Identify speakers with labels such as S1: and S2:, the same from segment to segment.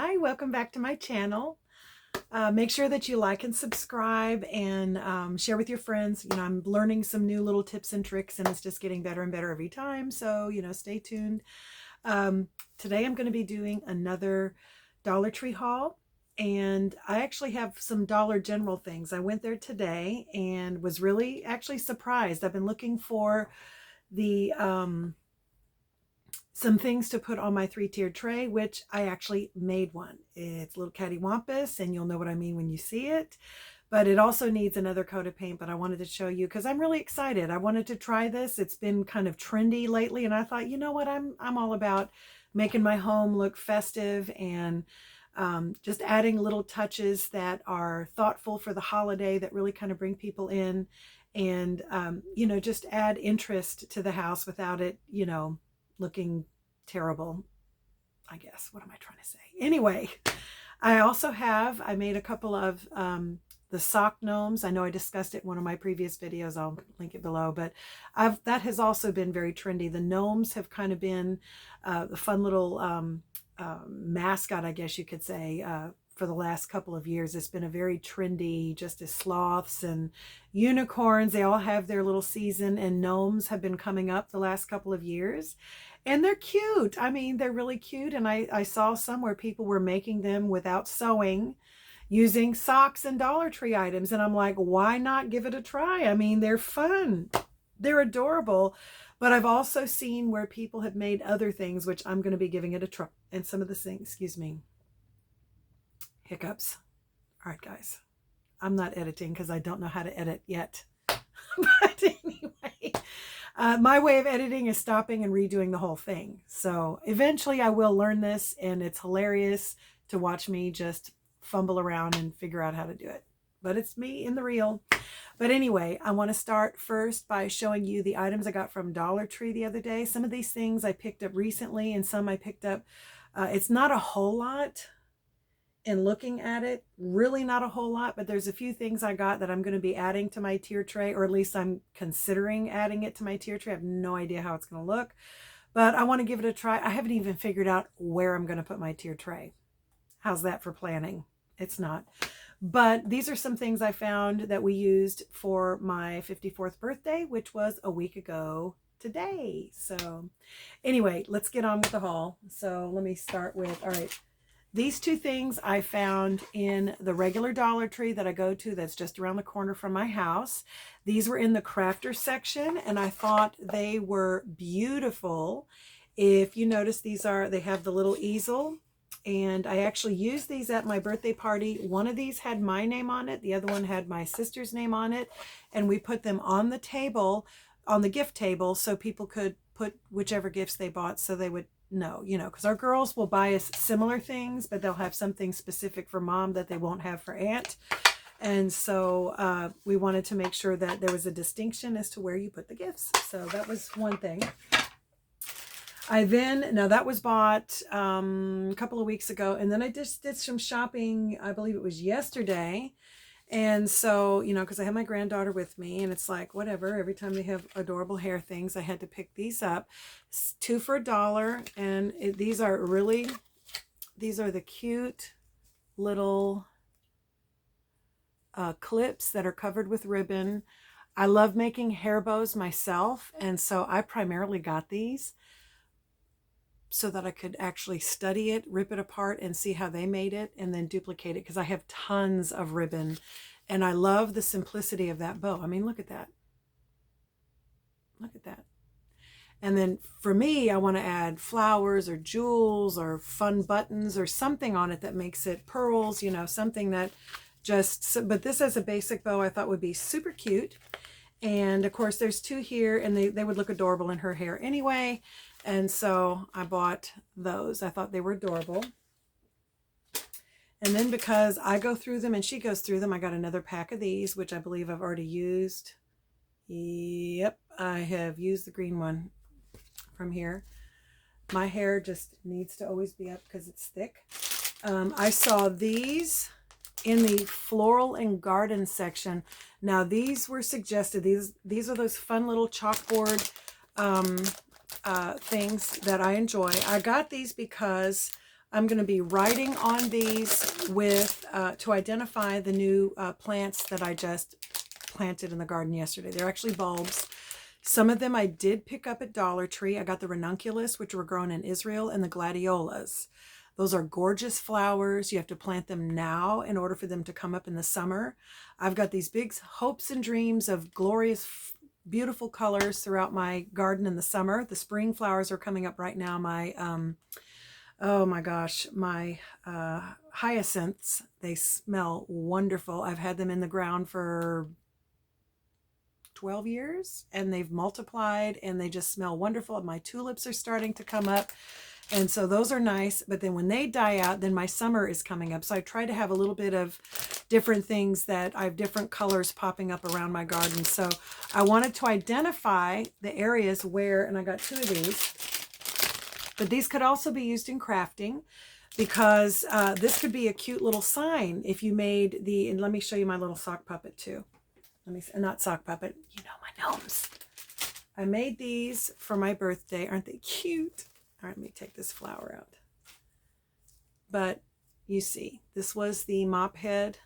S1: Hi, welcome back to my channel. Make sure that you like and subscribe and share with your friends. You know, I'm learning some new little tips and tricks and it's just getting better and better every time. So, you know, stay tuned. Today I'm going to be doing another Dollar Tree haul. And I actually have some Dollar General things. I went there today and was really actually surprised. I've been looking for the some things to put on my three-tiered tray, which I actually made one. It's a little cattywampus, and you'll know what I mean when you see it. But it also needs another coat of paint, but I wanted to show you because I'm really excited. I wanted to try this. It's been kind of trendy lately, and I thought, you know what, I'm all about making my home look festive and just adding little touches that are thoughtful for the holiday that really kind of bring people in and, you know, just add interest to the house without it, you know, looking terrible, I guess. What am I trying to say? Anyway, I made a couple of the sock gnomes. I know I discussed it in one of my previous videos. I'll link it below, but that has also been very trendy. The gnomes have kind of been the fun little mascot, I guess you could say, for the last couple of years. It's been a very trendy, just as sloths and unicorns, they all have their little season, and gnomes have been coming up the last couple of years. And they're cute. I mean, they're really cute. And I saw some where people were making them without sewing, using socks and Dollar Tree items. And I'm like, why not give it a try? I mean, they're fun. They're adorable. But I've also seen where people have made other things, which I'm going to be giving it a try. And some of the things, excuse me, hiccups. All right, guys. I'm not editing because I don't know how to edit yet. But anyway, my way of editing is stopping and redoing the whole thing. So eventually I will learn this, and it's hilarious to watch me just fumble around and figure out how to do it. But it's me in the reel. But anyway, I want to start first by showing you the items I got from Dollar Tree the other day. Some of these things I picked up recently and some I picked up. It's not a whole lot. And looking at it, really not a whole lot, but there's a few things I got that I'm going to be adding to my tier tray, or at least I'm considering adding it to my tier tray. I have no idea how it's going to look, but I want to give it a try. I haven't even figured out where I'm going to put my tier tray. How's that for planning? It's not. But these are some things I found that we used for my 54th birthday, which was a week ago today. So anyway, let's get on with the haul. So let me start with, all right. These two things I found in the regular Dollar Tree that I go to that's just around the corner from my house. These were in the crafter section, and I thought they were beautiful. If you notice, they have the little easel, and I actually used these at my birthday party. One of these had my name on it. The other one had my sister's name on it, and we put them on the table, on the gift table, so people could put whichever gifts they bought so they would know, you know, because our girls will buy us similar things, but they'll have something specific for mom that they won't have for aunt. And so we wanted to make sure that there was a distinction as to where you put the gifts. So that was one thing. Now that was bought a couple of weeks ago. And then I just did some shopping, I believe it was yesterday. And so, you know, because I have my granddaughter with me, and it's like, whatever, every time they have adorable hair things, I had to pick these up. It's 2 for $1. And these are the cute little clips that are covered with ribbon. I love making hair bows myself. And so I primarily got these so that I could actually study it, rip it apart, and see how they made it, and then duplicate it, because I have tons of ribbon, and I love the simplicity of that bow. I mean, look at that. Look at that. And then for me, I want to add flowers or jewels or fun buttons or something on it that makes it pearls, you know, something that but this as a basic bow I thought would be super cute. And of course there's 2 here, and they would look adorable in her hair anyway. And so I bought those. I thought they were adorable. And then because I go through them and she goes through them, I got another pack of these, which I believe I've already used. Yep, I have used the green one from here. My hair just needs to always be up because it's thick. I saw these in the floral and garden section. Now these were suggested. These are those fun little chalkboard things that I enjoy. I got these because I'm going to be writing on these with to identify the new plants that I just planted in the garden yesterday. They're actually bulbs. Some of them I did pick up at Dollar Tree. I got the ranunculus, which were grown in Israel, and the gladiolas. Those are gorgeous flowers. You have to plant them now in order for them to come up in the summer. I've got these big hopes and dreams of glorious, beautiful colors throughout my garden in the summer. The spring flowers are coming up right now. My oh my gosh, my hyacinths, they smell wonderful. I've had them in the ground for 12 years and they've multiplied and they just smell wonderful. My tulips are starting to come up. And so those are nice. But then when they die out, then my summer is coming up. So I try to have a little bit of different things that I have different colors popping up around my garden. So I wanted to identify the areas where, and I got 2 of these, but these could also be used in crafting because this could be a cute little sign if you made the, and let me show you my little sock puppet too. Let me, not sock puppet, you know, my gnomes. I made these for my birthday. Aren't they cute? All right, let me take this flower out. But you see, this was the mop head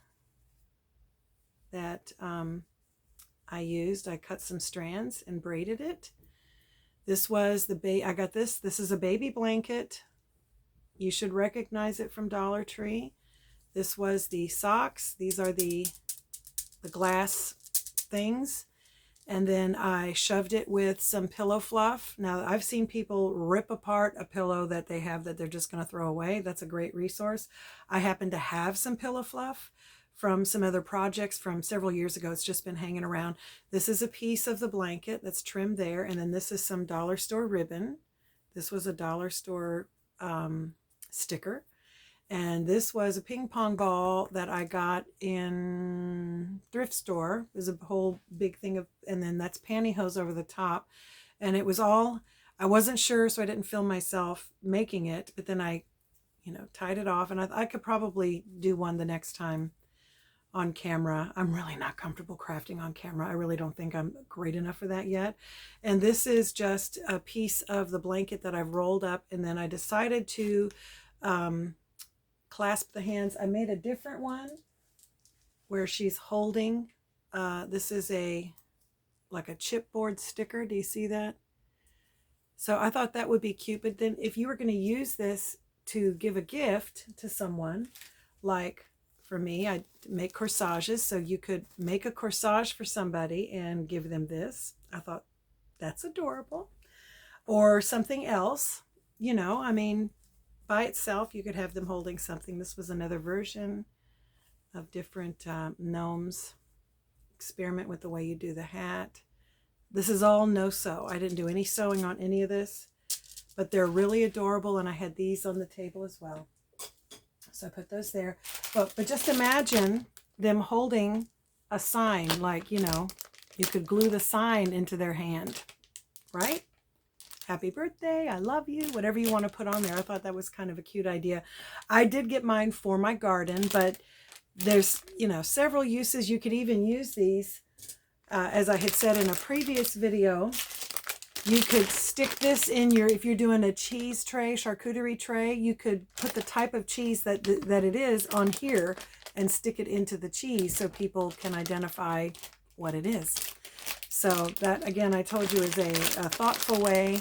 S1: that I used. I cut some strands and braided it. This was the I got this. This is a baby blanket. You should recognize it from Dollar Tree. This was the socks. These are the glass things. And then I shoved it with some pillow fluff. Now, I've seen people rip apart a pillow that they have that they're just going to throw away. That's a great resource. I happen to have some pillow fluff from some other projects from several years ago. It's just been hanging around. This is a piece of the blanket that's trimmed there. And then this is some dollar store ribbon. This was a dollar store sticker. And this was a ping pong ball that I got in thrift store. There's a whole big thing of, and then that's pantyhose over the top. And it was all, I wasn't sure, so I didn't film myself making it. But then I, tied it off. And I could probably do one the next time on camera. I'm really not comfortable crafting on camera. I really don't think I'm great enough for that yet. And this is just a piece of the blanket that I've rolled up. And then I decided to clasp the hands. I made a different one where she's holding, this is like a chipboard sticker. Do you see that? So I thought that would be cute. But then if you were going to use this to give a gift to someone, like for me, I make corsages. So you could make a corsage for somebody and give them this. I thought that's adorable. Or something else, I mean, by itself, you could have them holding something. This was another version of different gnomes. Experiment with the way you do the hat. This is all no sew. I didn't do any sewing on any of this, but they're really adorable. And I had these on the table as well. So I put those there. But just imagine them holding a sign, like, you could glue the sign into their hand, right? Happy birthday, I love you, whatever you want to put on there. I thought that was kind of a cute idea. I did get mine for my garden, but there's, several uses. You could even use these, as I had said in a previous video, you could stick this in if you're doing a cheese tray, charcuterie tray, you could put the type of cheese that it is on here and stick it into the cheese so people can identify what it is. So that, again, I told you, is a thoughtful way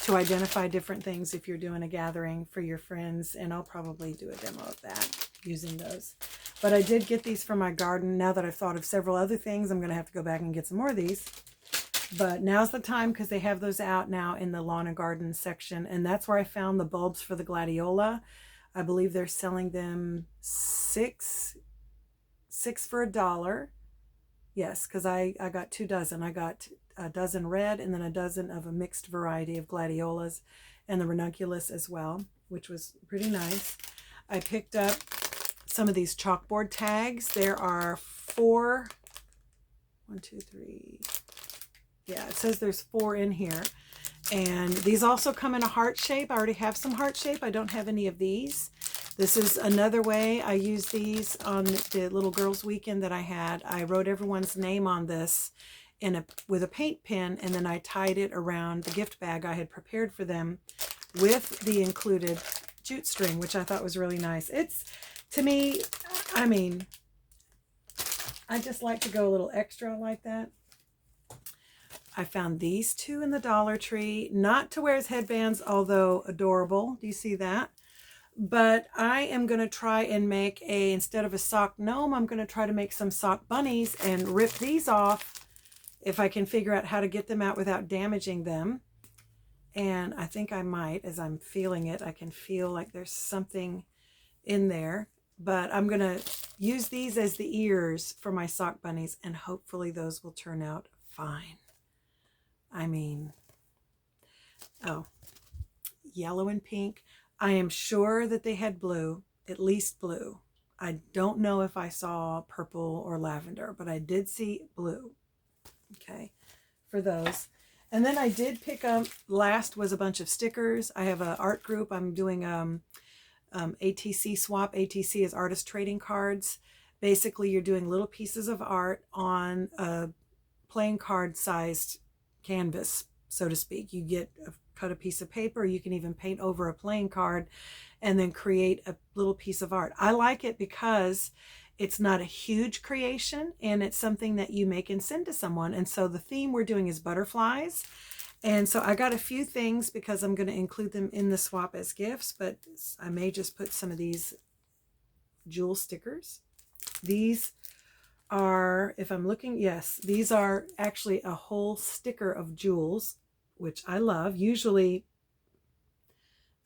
S1: to identify different things if you're doing a gathering for your friends. And I'll probably do a demo of that using those. But I did get these from my garden. Now that I've thought of several other things, I'm going to have to go back and get some more of these. But now's the time because they have those out now in the lawn and garden section. And that's where I found the bulbs for the gladiola. I believe they're selling them six for $1. Yes, because I got 2 dozen. I got a dozen red and then a dozen of a mixed variety of gladiolas and the ranunculus as well, which was pretty nice. I picked up some of these chalkboard tags. There are 4, 1, 2, 3. Yeah, it says there's 4 in here. And these also come in a heart shape. I already have some heart shape. I don't have any of these. This is another way I use these on the little girls weekend that I had. I wrote everyone's name on this with a paint pen, and then I tied it around the gift bag I had prepared for them with the included jute string, which I thought was really nice. It's, to me, I mean, I just like to go a little extra like that. I found these two in the Dollar Tree, not to wear as headbands, although adorable. Do you see that? But I am going to try and make instead of a sock gnome, I'm going to try to make some sock bunnies and rip these off if I can figure out how to get them out without damaging them. And I think I might, as I'm feeling it, I can feel like there's something in there. But I'm going to use these as the ears for my sock bunnies, and hopefully those will turn out fine. I mean, oh, yellow and pink. I am sure that they had blue, at least blue. I don't know if I saw purple or lavender, but I did see blue. Okay, for those. And then I did pick up, last was a bunch of stickers. I have an art group. I'm doing ATC swap. ATC is artist trading cards. Basically, you're doing little pieces of art on a playing card sized canvas, so to speak. You cut a piece of paper. You can even paint over a playing card and then create a little piece of art. I like it because it's not a huge creation and it's something that you make and send to someone. And so the theme we're doing is butterflies. And so I got a few things because I'm going to include them in the swap as gifts, but I may just put some of these jewel stickers. These are, if I'm looking, yes, these are actually a whole sticker of jewels, which I love. Usually,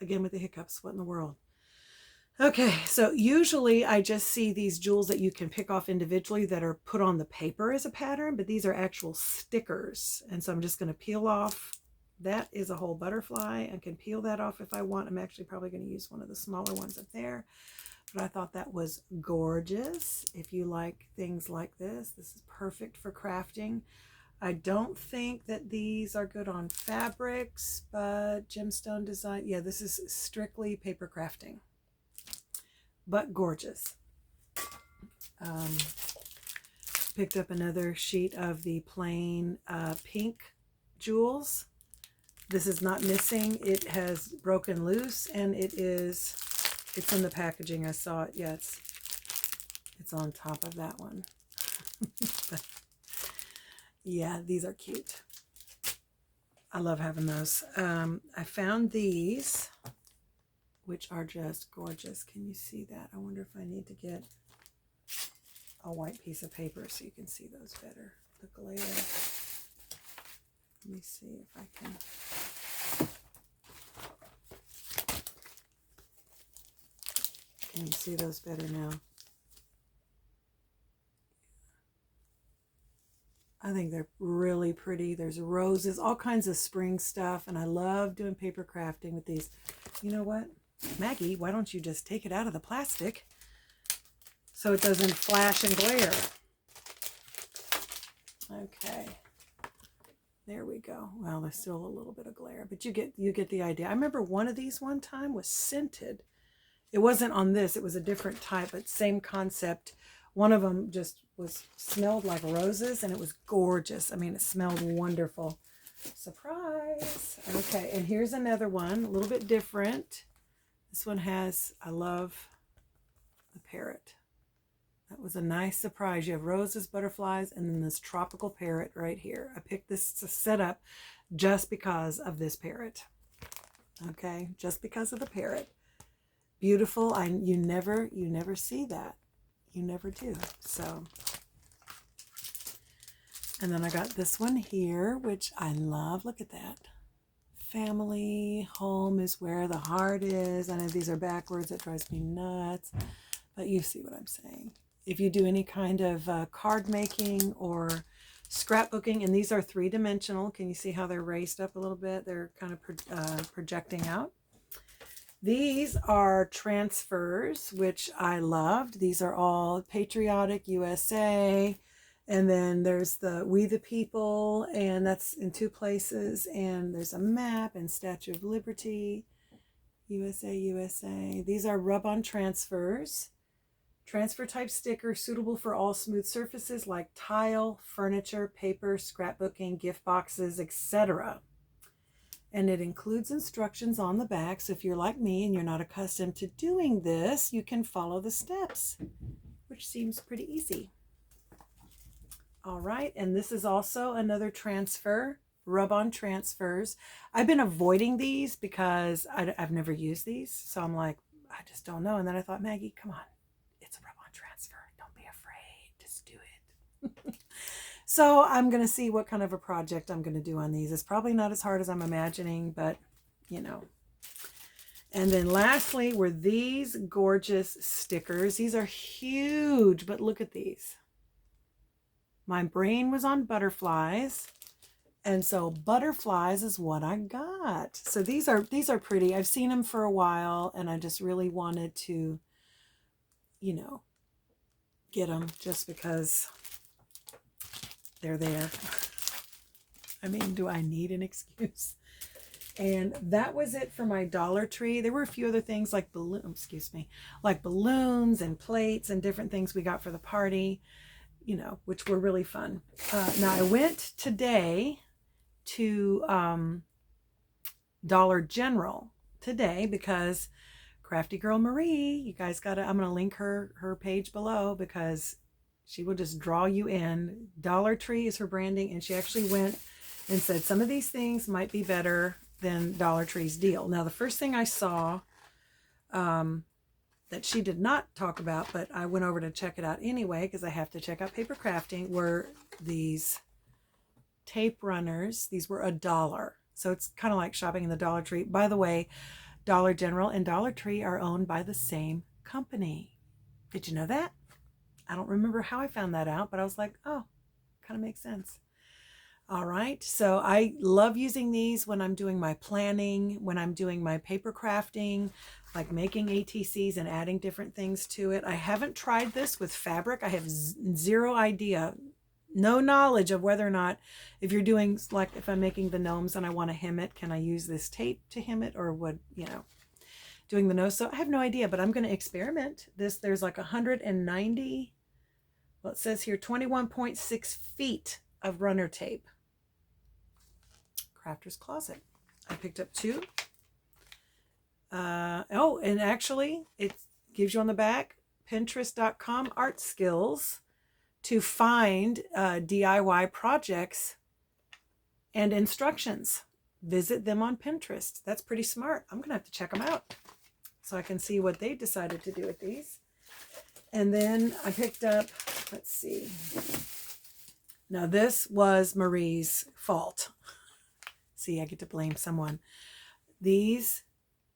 S1: again with the hiccups, what in the world? Okay, so usually I just see these jewels that you can pick off individually that are put on the paper as a pattern, but these are actual stickers. And so I'm just going to peel off. That is a whole butterfly. I can peel that off if I want. I'm actually probably going to use one of the smaller ones up there. But I thought that was gorgeous. If you like things like this is perfect for crafting. I don't think that these are good on fabrics, but gemstone design, yeah, this is strictly paper crafting, but gorgeous. Picked up another sheet of the plain pink jewels. This is not missing. It has broken loose, and it's in the packaging. I saw it. Yeah, it's on top of that one. Yeah, these are cute. I love having those. I found these, which are just gorgeous. Can you see that? I wonder if I need to get a white piece of paper so you can see those better. The glare. Let me see if I can. Can you see those better now? I think they're really pretty. There's roses, all kinds of spring stuff, and I love doing paper crafting with these. You know what? Maggie, why don't you just take it out of the plastic so it doesn't flash and glare? Okay. There we go. Well, there's still a little bit of glare, but you get the idea. I remember one of these one time was scented. It wasn't on this. It was a different type, but same concept. One of them just smelled like roses, and it was gorgeous. I mean, it smelled wonderful. Surprise. Okay, and here's another one, a little bit different. This one has, I love the parrot. That was a nice surprise. You have roses, butterflies, and then this tropical parrot right here. I picked this to set up just because of this parrot. Okay, just because of the parrot. Beautiful. You never see that. You never do. So, and then I got this one here, which I love. Look at that. Family, home is where the heart is. I know these are backwards. It drives me nuts. But you see what I'm saying. If you do any kind of card making or scrapbooking, and these are three-dimensional. Can you see how they're raised up a little bit? They're kind of projecting out. These are transfers, which I loved. These are all patriotic USA. And then there's the We the People, and that's in two places. And there's a map and Statue of Liberty, USA, USA. These are rub-on transfers. Transfer type sticker suitable for all smooth surfaces like tile, furniture, paper, scrapbooking, gift boxes, etc. And it includes instructions on the back. So if you're like me and you're not accustomed to doing this, you can follow the steps, which seems pretty easy. All right, and this is also another transfer, rub-on transfers. I've been avoiding these because I've never used these. So I'm like, I just don't know. And then I thought, Maggie, come on. It's a rub-on transfer. Don't be afraid. Just do it. So I'm going to see what kind of a project I'm going to do on these. It's probably not as hard as I'm imagining, but you know. And then lastly were these gorgeous stickers. These are huge, but look at these. My brain was on butterflies, and so butterflies is what I got. So these are pretty. I've seen them for a while, and I just really wanted to, you know, get them just because they're there. I mean, do I need an excuse? And that was it for my Dollar Tree. There were a few other things like like balloons and plates and different things we got for the party, you know, which were really fun. Now I went today to Dollar General today because Crafty Girl Marie, you guys gotta, I'm gonna link her page below because she will just draw you in. Dollar Tree is her branding, and she actually went and said some of these things might be better than Dollar Tree's deal. Now, the first thing I saw that she did not talk about, but I went over to check it out anyway because I have to check out paper crafting, were these tape runners. These were $1. So it's kind of like shopping in the Dollar Tree. By the way, Dollar General and Dollar Tree are owned by the same company. Did you know that? I don't remember how I found that out, but I was like, oh, kind of makes sense. All right, so I love using these when I'm doing my planning, when I'm doing my paper crafting, like making ATCs and adding different things to it. I haven't tried this with fabric. I have zero idea, no knowledge of whether or not, if you're doing, like if I'm making the gnomes and I want to hem it, can I use this tape to hem it, or would, you know, doing the nose? So I have no idea, but I'm going to experiment this. There's like 190, well, it says here 21.6 feet of runner tape. Crafter's Closet. I picked up 2. Oh, and actually it gives you on the back Pinterest.com art skills to find DIY projects and instructions. Visit them on Pinterest. That's pretty smart. I'm gonna have to check them out so I can see what they decided to do with these. And then I picked up, let's see. Now this was Marie's fault. See, I get to blame someone. These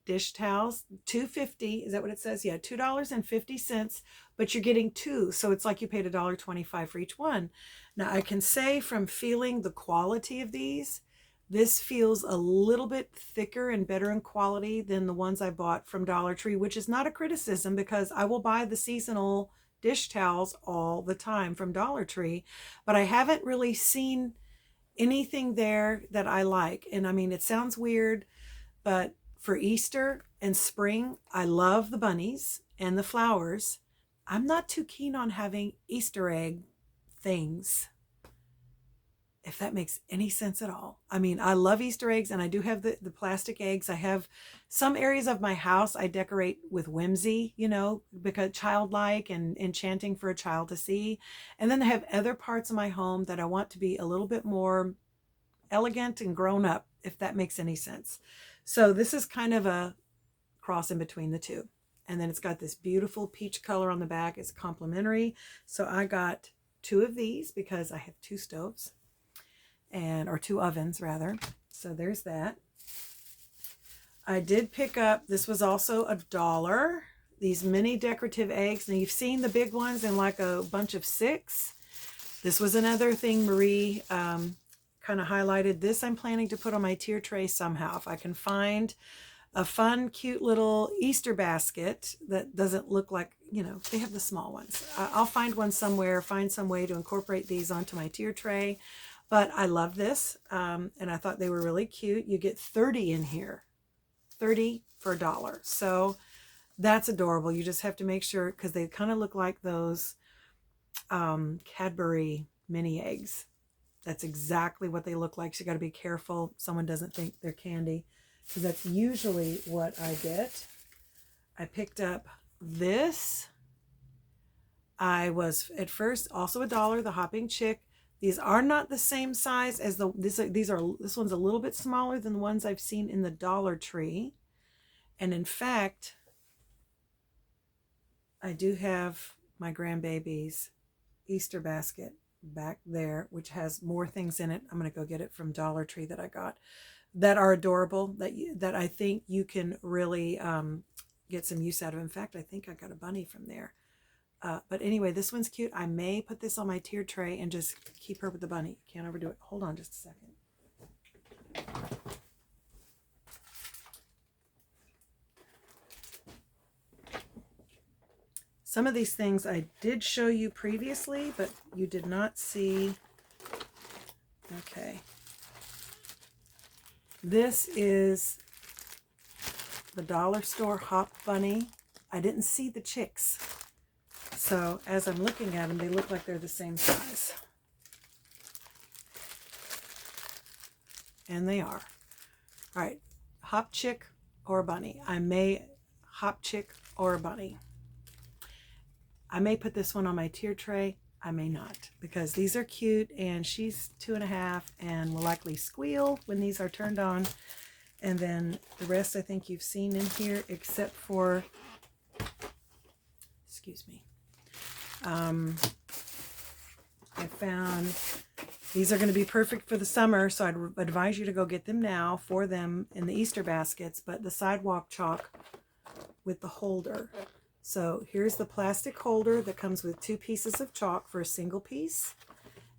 S1: dish towels, $2.50. Is that what it says? Yeah, $2.50, but you're getting 2. So it's like you paid $1.25 for each one. Now I can say from feeling the quality of these, this feels a little bit thicker and better in quality than the ones I bought from Dollar Tree, which is not a criticism because I will buy the seasonal dish towels all the time from Dollar Tree, but I haven't really seen anything there that I like. And I mean, it sounds weird, but for Easter and spring, I love the bunnies and the flowers. I'm not too keen on having Easter egg things, if that makes any sense at all. I mean, I love Easter eggs, and I do have the plastic eggs. I have some areas of my house I decorate with whimsy, you know, because childlike and enchanting for a child to see. And then I have other parts of my home that I want to be a little bit more elegant and grown up, if that makes any sense. So this is kind of a cross in between the two. And then it's got this beautiful peach color on the back. It's complimentary. So I got 2 of these because I have 2 stoves. Or 2 ovens rather. So there's that. I did pick up, this was also $1, these mini decorative eggs. Now you've seen the big ones in like a bunch of 6. This was another thing Marie kind of highlighted. This I'm planning to put on my tier tray somehow. If I can find a fun, cute little Easter basket that doesn't look like, you know, they have the small ones. I'll find one somewhere, find some way to incorporate these onto my tier tray. But I love this, and I thought they were really cute. You get 30 in here, 30 for $1. So that's adorable. You just have to make sure, because they kind of look like those Cadbury mini eggs. That's exactly what they look like. So you got to be careful someone doesn't think they're candy, because that's usually what I get. I picked up this. I was at first also $1, the Hopping Chick. These are not the same size as this one's a little bit smaller than the ones I've seen in the Dollar Tree. And in fact, I do have my grandbaby's Easter basket back there, which has more things in it. I'm going to go get it from Dollar Tree that I got that are adorable, that I think you can really get some use out of. In fact, I think I got a bunny from there. But anyway, this one's cute. I may put this on my tier tray and just keep her with the bunny. Can't overdo it. Hold on just a second. Some of these things I did show you previously, but you did not see. Okay. This is the dollar store Hop Bunny. I didn't see the chicks. So as I'm looking at them, they look like they're the same size. And they are. All right, Hop Chick or Bunny. Hop Chick or Bunny. I may put this one on my tier tray. I may not, because these are cute, and she's 2.5 and will likely squeal when these are turned on. And then the rest I think you've seen in here, except for, excuse me, I found these are going to be perfect for the summer, so I'd advise you to go get them now for them in the Easter baskets, but the Sidewalk Chalk with the holder. So here's the plastic holder that comes with 2 pieces of chalk for a single piece,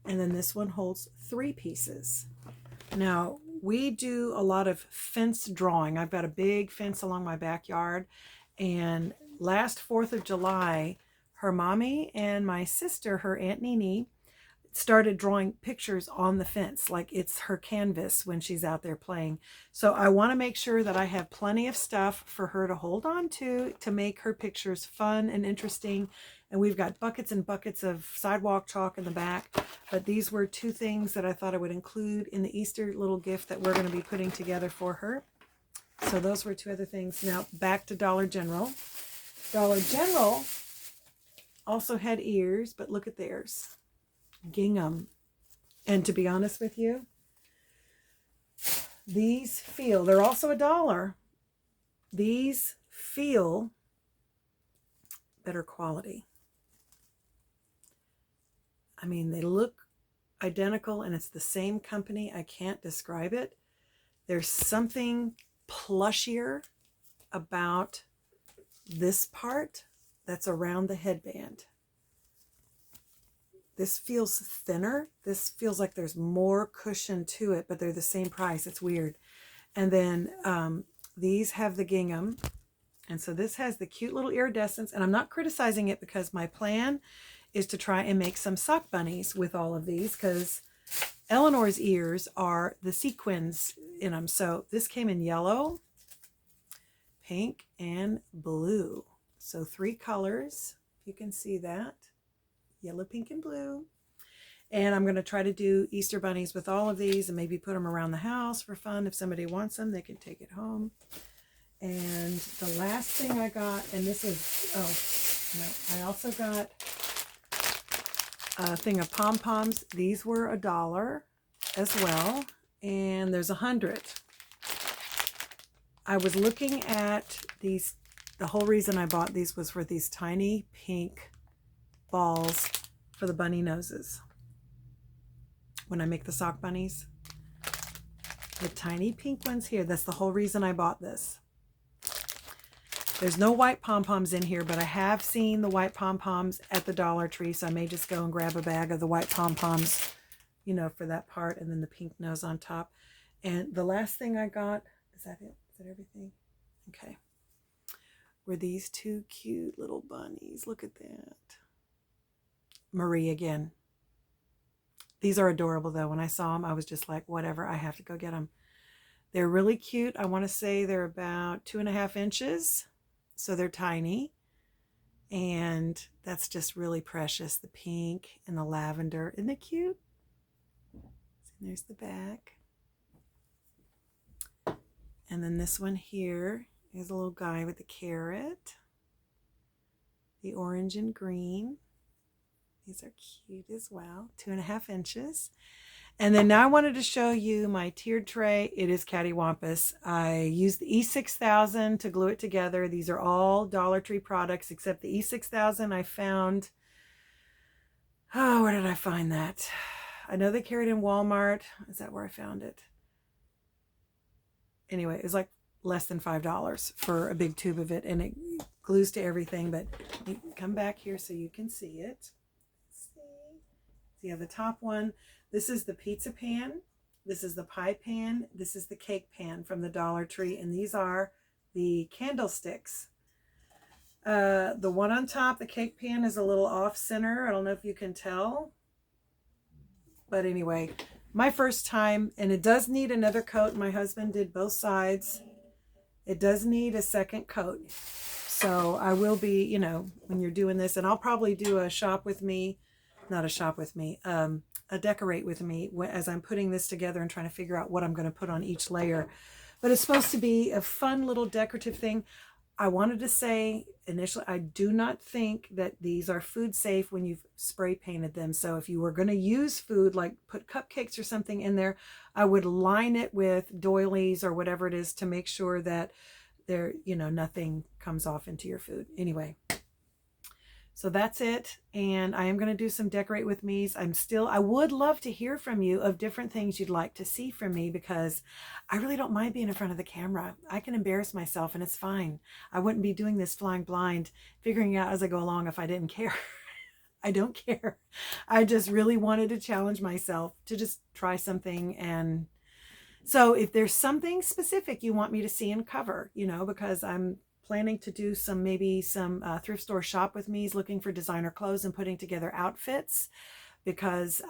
S1: and then this one holds 3 pieces. Now, we do a lot of fence drawing. I've got a big fence along my backyard, and last 4th of July, her mommy and my sister, her Aunt Nene, started drawing pictures on the fence like it's her canvas when she's out there playing. So I want to make sure that I have plenty of stuff for her to hold on to make her pictures fun and interesting. And we've got buckets and buckets of Sidewalk Chalk in the back. But these were 2 things that I thought I would include in the Easter little gift that we're going to be putting together for her. So those were 2 other things. Now back to Dollar General. Dollar General also had ears, but look at theirs. Gingham. And to be honest with you, these feel, they're also $1. These feel better quality. I mean, they look identical and it's the same company. I can't describe it. There's something plushier about this part that's around the headband. This feels thinner. This feels like there's more cushion to it, but they're the same price. It's weird. And then these have the gingham. And so this has the cute little iridescence. And I'm not criticizing it, because my plan is to try and make some sock bunnies with all of these, because Eleanor's ears are the sequins in them. So this came in yellow, pink, and blue. So 3 colors, if you can see that. Yellow, pink, and blue. And I'm going to try to do Easter bunnies with all of these and maybe put them around the house for fun. If somebody wants them, they can take it home. And the last thing I got, and this is, I also got a thing of Pom-Poms. These were $1 as well. And there's 100. I was looking at these. The whole reason I bought these was for these tiny pink balls for the bunny noses. When I make the sock bunnies, the tiny pink ones here, that's the whole reason I bought this. There's no white pom-poms in here, but I have seen the white pom-poms at the Dollar Tree, so I may just go and grab a bag of the white pom-poms, you know, for that part, and then the pink nose on top. And the last thing I got, is that it? Is that everything? Okay. Were these 2 cute little bunnies. Look at that. Marie again. These are adorable though. When I saw them, I was just like, whatever, I have to go get them. They're really cute. I want to say they're about 2.5 inches. So they're tiny. And that's just really precious. The pink and the lavender. Isn't it cute? And there's the back. And then this one here is a little guy with the carrot, the orange and green. These are cute as well, 2.5 inches. And then now I wanted to show you my tiered tray. It is cattywampus. I used the E6000 to glue it together. These are all Dollar Tree products except the E6000 I found. Oh, where did I find that? I know they carried it in Walmart. Is that where I found it? Anyway, it was like less than $5 for a big tube of it, and it glues to everything. But you come back here so you can see it. See, the top one. This is the pizza pan. This is the pie pan. This is the cake pan from the Dollar Tree, and these are the candlesticks. The one on top, the cake pan, is a little off center. I don't know if you can tell, but anyway, my first time, and it does need another coat. My husband did both sides. It does need a second coat. So I will be, you know, when you're doing this, and I'll probably do a shop with me, not a shop with me, a decorate with me as I'm putting this together and trying to figure out what I'm going to put on each layer. But it's supposed to be a fun little decorative thing. I wanted to say initially, I do not think that these are food safe when you've spray painted them. So if you were going to use food, like put cupcakes or something in there, I would line it with doilies or whatever it is to make sure that there, you know, nothing comes off into your food. Anyway, so that's it. And I am going to do some decorate with me's. I would love to hear from you of different things you'd like to see from me, because I really don't mind being in front of the camera. I can embarrass myself and it's fine. I wouldn't be doing this flying blind, figuring out as I go along if I didn't care. I don't care. I just really wanted to challenge myself to just try something. And so if there's something specific you want me to see and cover, you know, because I'm planning to do maybe some thrift store shop with me's, looking for designer clothes and putting together outfits, because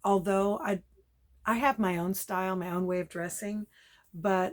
S1: although I have my own style, my own way of dressing, but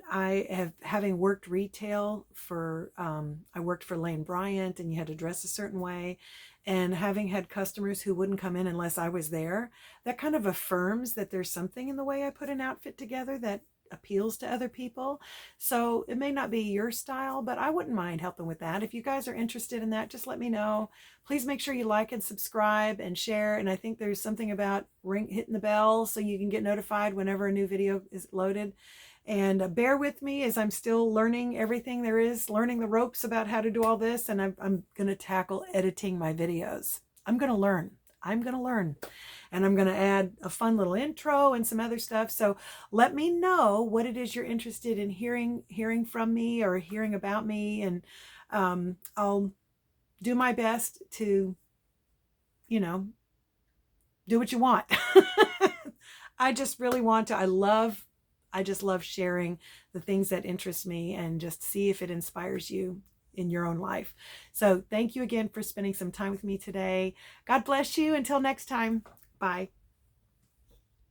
S1: having worked retail for, I worked for Lane Bryant, and you had to dress a certain way, and having had customers who wouldn't come in unless I was there, that kind of affirms that there's something in the way I put an outfit together that appeals to other people. So it may not be your style, but I wouldn't mind helping with that. If you guys are interested in that, just let me know. Please make sure you like and subscribe and share. And I think there's something about hitting the bell so you can get notified whenever a new video is loaded. And bear with me as I'm still learning everything there is, learning the ropes about how to do all this. And I'm going to tackle editing my videos. I'm going to learn. And I'm going to add a fun little intro and some other stuff. So let me know what it is you're interested in hearing from me or hearing about me. And I'll do my best to, you know, do what you want. I just really want to. I just love sharing the things that interest me and just see if it inspires you in your own life. So thank you again for spending some time with me today. God bless you. Until next time. Bye.